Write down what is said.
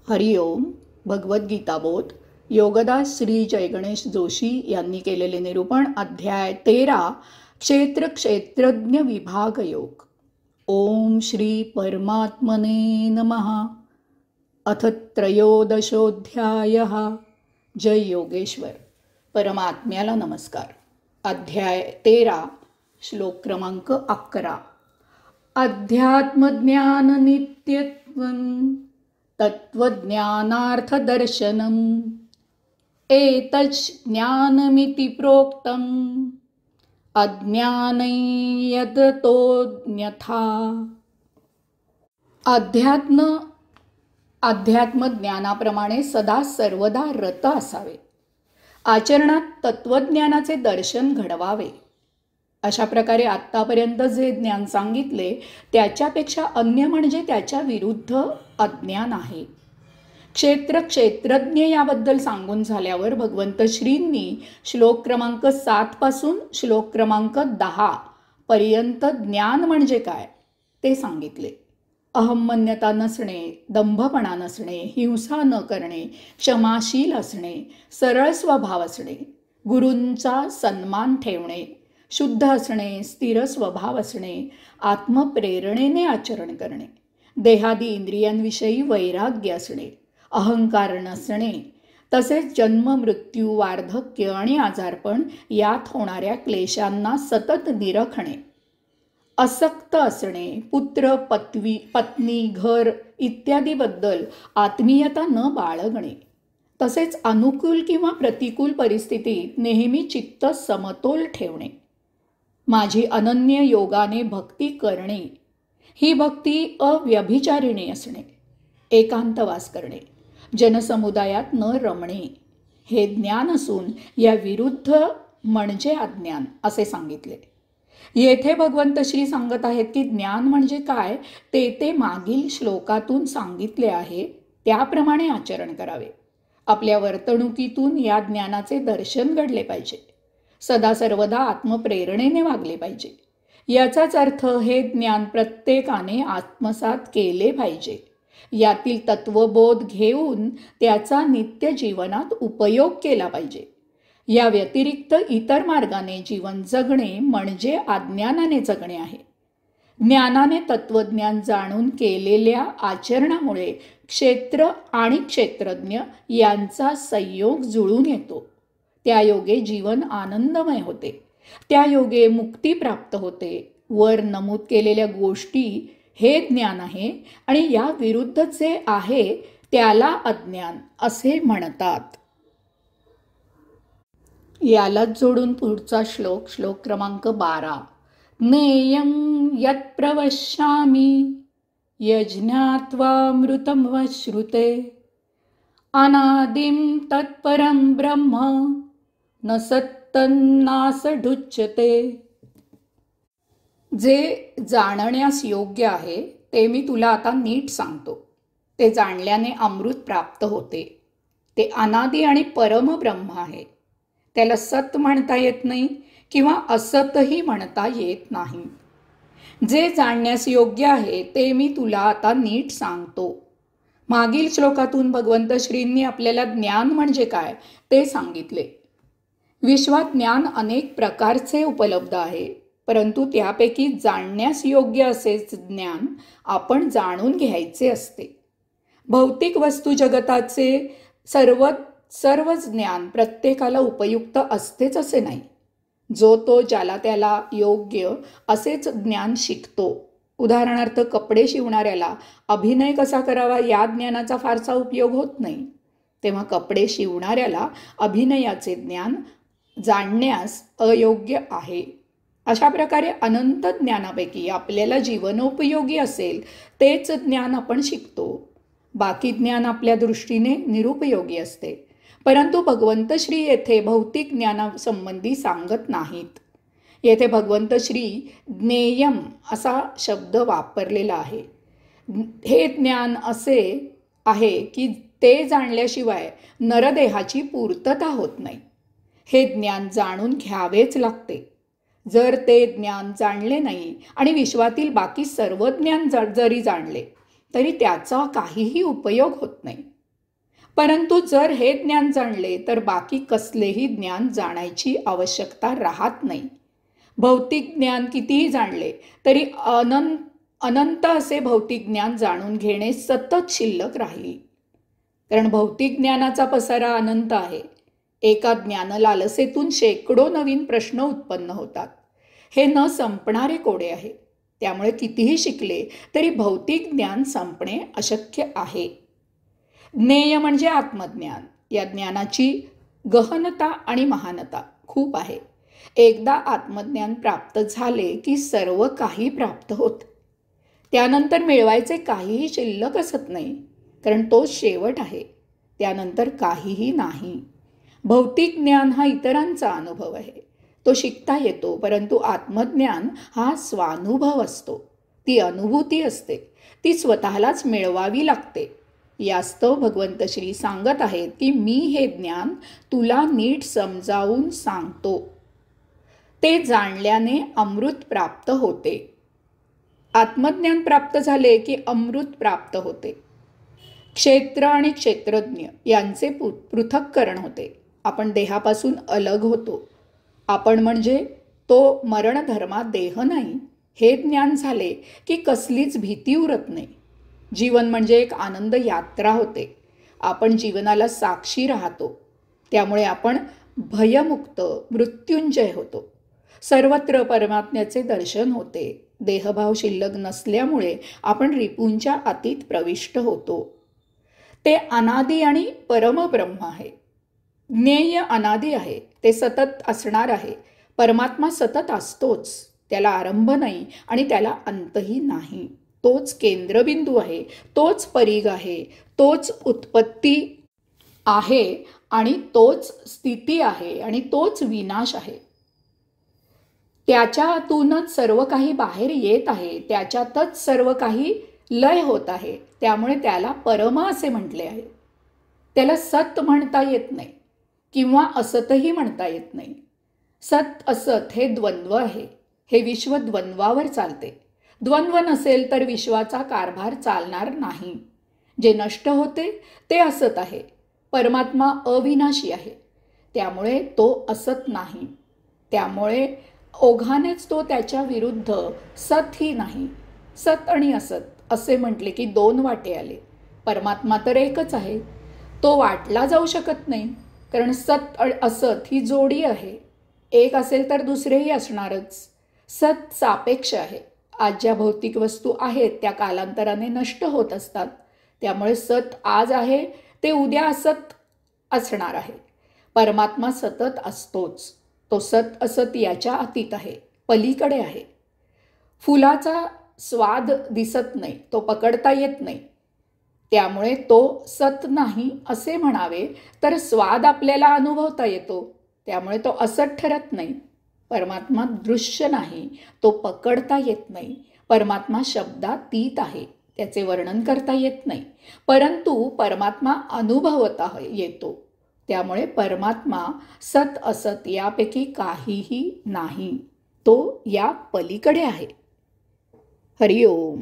हरिओम. भगवद्गीता बोध योगदास श्री जयगणेश जोशी यांनी केलेले निरूपण. अध्याय 13 क्षेत्र क्षेत्रज्ञ विभाग योग. ओम श्री परमात्मने नमः. अथ त्रयोदशोऽध्यायः. जय योगेश्वर. परमात्म्याला नमस्कार. अध्याय 13 श्लोक क्रमांक 11. अध्यात्मज्ञान नित्यत्वं तत्त्वज्ञानार्थदर्शनम् एतज्ज्ञानमिति प्रोक्तम् अज्ञानै यदतोऽन्यथा. अध्यात्म ज्ञानाप्रमाणे सदा सर्वदा रत असावे. आचरणात तत्त्वज्ञानाचे दर्शन घडवावे. अशा प्रकारे आत्तापर्यंत जे ज्ञान सांगितले त्याच्यापेक्षा अन्य म्हणजे त्याच्या विरुद्ध अज्ञान आहे. क्षेत्रज्ञ याबद्दल सांगून झाल्यावर भगवंत श्रींनी श्लोक क्रमांक 7 पासून श्लोक क्रमांक 10 पर्यंत ज्ञान म्हणजे काय ते सांगितले. अहंमन्यता नसणे, दंभपणा नसणे, हिंसा न करणे, क्षमाशील असणे, सरळ स्वभाव असणे, गुरूंचा सन्मान ठेवणे, शुद्ध असणे, स्थिर स्वभाव असणे, आत्मप्रेरणेने आचरण करणे, देहादी इंद्रियांविषयी वैराग्य असणे, अहंकार नसणे, तसेच जन्म, मृत्यू, वार्धक्य आणि आजारपण यात होणाऱ्या क्लेशांना सतत निरखणे, असक्त असणे, पुत्र, पत्नी, घर इत्यादीबद्दल आत्मीयता न बाळगणे, तसेच अनुकूल किंवा प्रतिकूल परिस्थितीत नेहमी चित्त समतोल ठेवणे, माझी अनन्य योगाने भक्ती करणे, ही भक्ती अव्यभिचारिणी असणे, एकांतवास करणे, जनसमुदायात न रमणे, हे ज्ञान असून या विरुद्ध म्हणजे अज्ञान असे सांगितले. येथे भगवंत श्री सांगत आहेत की ज्ञान म्हणजे काय ते मागील श्लोकातून सांगितले आहे त्याप्रमाणे आचरण करावे. आपल्या वर्तणुकीतून या ज्ञानाचे दर्शन घडले पाहिजे. सदा सर्वदा आत्मप्रेरणेने वागले पाहिजे. याचाच अर्थ हे ज्ञान प्रत्येकाने आत्मसात केले पाहिजे. यातील तत्वबोध घेऊन त्याचा नित्य जीवनात उपयोग केला पाहिजे. या व्यतिरिक्त इतर मार्गाने जीवन जगणे म्हणजे अज्ञानाने जगणे आहे. ज्ञानाने तत्वज्ञान जाणून केलेल्या आचरणामुळे क्षेत्र आणि क्षेत्रज्ञ यांचा संयोग जुळून येतो. त्या योगे जीवन आनंदमय होते. त्या योगे मुक्ती प्राप्त होते. वर नमूद केलेल्या गोष्टी हे ज्ञान आहे आणि या विरुद्ध जे आहे त्याला अज्ञान असे म्हणतात. यालाच जोडून पुढचा श्लोक क्रमांक 12. ज्ञेयं यत् प्रवक्ष्यामि यज्ञात्वामृतमश्नुते अनादिं तत्परं ब्रह्म न सत्तन्नासढुच्यते. जे जाणण्यास योग्य आहे ते मी तुला आता नीट सांगतो. ते जाणल्याने अमृत प्राप्त होते. ते अनादी आणि परमब्रह्म आहे. त्याला सत म्हणता येत नाही किंवा असतही म्हणता येत नाही. जे जाणण्यास योग्य आहे ते मी तुला आता नीट सांगतो. मागील श्लोकातून भगवंत श्रींनी आपल्याला ज्ञान म्हणजे काय ते सांगितले. विश्वात ज्ञान अनेक प्रकारचे उपलब्ध आहे, परंतु त्यापैकी जाणण्यास योग्य असे ज्ञान आपण जाणून घ्यायचे असते. भौतिक वस्तू जगताचे सर्व ज्ञान प्रत्येकाला उपयुक्त असतेच असे नाही. जो तो ज्याला त्याला योग्य असेच ज्ञान शिकतो. उदाहरणार्थ कपडे शिवणाऱ्याला अभिनय कसा करावा या ज्ञानाचा फारसा उपयोग होत नाही, तेव्हा कपडे शिवणाऱ्याला अभिनयाचे ज्ञान जाणण्यास अयोग्य आहे. अशा प्रकारे अनंत ज्ञानापैकी आपल्याला जीवनोपयोगी असेल तेच ज्ञान आपण शिकतो. बाकी ज्ञान आपल्या दृष्टीने निरुपयोगी असते. परंतु भगवंत श्री येथे भौतिक ज्ञानासंबंधी सांगत नाहीत. येथे भगवंत श्री ज्ञेयम असा शब्द वापरलेला आहे. हे ज्ञान असे आहे की ते जाणल्याशिवाय नरदेहाची पूर्तता होत नाही. हे ज्ञान जाणून घ्यावेच लागते. जर ते ज्ञान जाणले नाही आणि विश्वातील बाकी सर्व ज्ञान जरी जाणले तरी त्याचा काहीही उपयोग होत नाही. परंतु जर हे ज्ञान जाणले तर बाकी कसलेही ज्ञान जाणायची आवश्यकता राहत नाही. भौतिक ज्ञान कितीही जाणले तरी अनंत असे भौतिक ज्ञान जाणून घेणे सतत शिल्लक राहील. कारण भौतिक ज्ञानाचा पसारा अनंत आहे. एका ज्ञानलालसेतून शेकडो नवीन प्रश्न उत्पन्न होतात. हे न संपणारे कोडे आहे. त्यामुळे कितीही शिकले तरी भौतिक ज्ञान संपणे अशक्य आहे. ज्ञेय म्हणजे आत्मज्ञान. या ज्ञानाची गहनता आणि महानता खूप आहे. एकदा आत्मज्ञान प्राप्त झाले की सर्व काही प्राप्त होते. त्यानंतर मिळवायचे काहीही शिल्लक असत नाही, कारण तो शेवट आहे. त्यानंतर काहीही नाही. भौतिक ज्ञान हा इतरांचा अनुभव आहे. तो शिकता येतो, परंतु आत्मज्ञान हा स्वानुभव असतो. ती अनुभूती असते. ती स्वतःलाच मिळवावी लागते. यास्तव भगवंत श्री सांगत आहेत की मी हे ज्ञान तुला नीट समजावून सांगतो. ते जाणल्याने अमृत प्राप्त होते. आत्मज्ञान प्राप्त झाले की अमृत प्राप्त होते. क्षेत्र आणि क्षेत्रज्ञ यांचे पृथक्करण होते. आपण देहापासून अलग होतो. आपण म्हणजे तो मरणधर्मात देह नाही. हे ज्ञान झाले की कसलीच भीती उरत नाही. जीवन म्हणजे एक आनंद यात्रा होते. आपण जीवनाला साक्षी राहतो. त्यामुळे आपण भयमुक्त मृत्युंजय होतो. सर्वत्र परमात्म्याचे दर्शन होते. देहभाव शिल्लक नसल्यामुळे आपण रिपूंच्या अतीत प्रविष्ट होतो. ते अनादी आणि परमब्रह्म आहे. ज्ञेय अनादी आहे. ते सतत असणार आहे. परमात्मा सतत असतोच. त्याला आरंभ नाही आणि त्याला अंतही नाही. तोच केंद्रबिंदू आहे. तोच परीघ आहे. तोच उत्पत्ती आहे आणि तोच स्थिती आहे आणि तोच विनाश आहे. त्याच्यातूनच सर्व काही बाहेर येत आहे. त्याच्यातच सर्व काही लय होत आहे. त्यामुळे त्याला परम असे म्हटले आहे. त्याला सत म्हणता येत नाही किंवा असतही म्हणता येत नाही. सत असत हे द्वंद्व आहे. हे विश्व द्वंद्वावर चालते. द्वंद्व नसेल तर विश्वाचा कारभार चालणार नाही. जे नष्ट होते ते असत आहे. परमात्मा अविनाशी आहे. त्यामुळे तो असत नाही. त्यामुळे ओघानेच तो त्याच्या विरुद्ध सतही नाही. सत आणि असत असे म्हटले की दोन वाटे आले. परमात्मा तर एकच आहे. तो वाटला जाऊ शकत नाही, कारण सत असत ही जोडी आहे. एक असेल तर दुसरेही असणारच. सत सापेक्ष आहे. आज ज्या भौतिक वस्तू आहेत त्या कालांतराने नष्ट होत असतात. त्यामुळे सत आज आहे ते उद्या असत असणार आहे. परमात्मा सतत असतोच. तो सत असत याच्या अतीत आहे, पलीकडे आहे. फुलाचा स्वाद दिसत नाही, तो पकडता येत नाही. त्यामुळे तो सत नाही असे म्हणावे तर स्वाद आपल्याला अनुभवता येतो. त्यामुळे तो असत ठरत नाही. परमात्मा दृश्य नाही, तो पकडता येत नाही. परमात्मा शब्दातीत आहे, त्याचे वर्णन करता येत नाही. परंतु परमात्मा अनुभवता येतो. त्यामुळे परमात्मा सत असत यापैकी काहीही नाही. तो या पलीकडे आहे. हरिओम.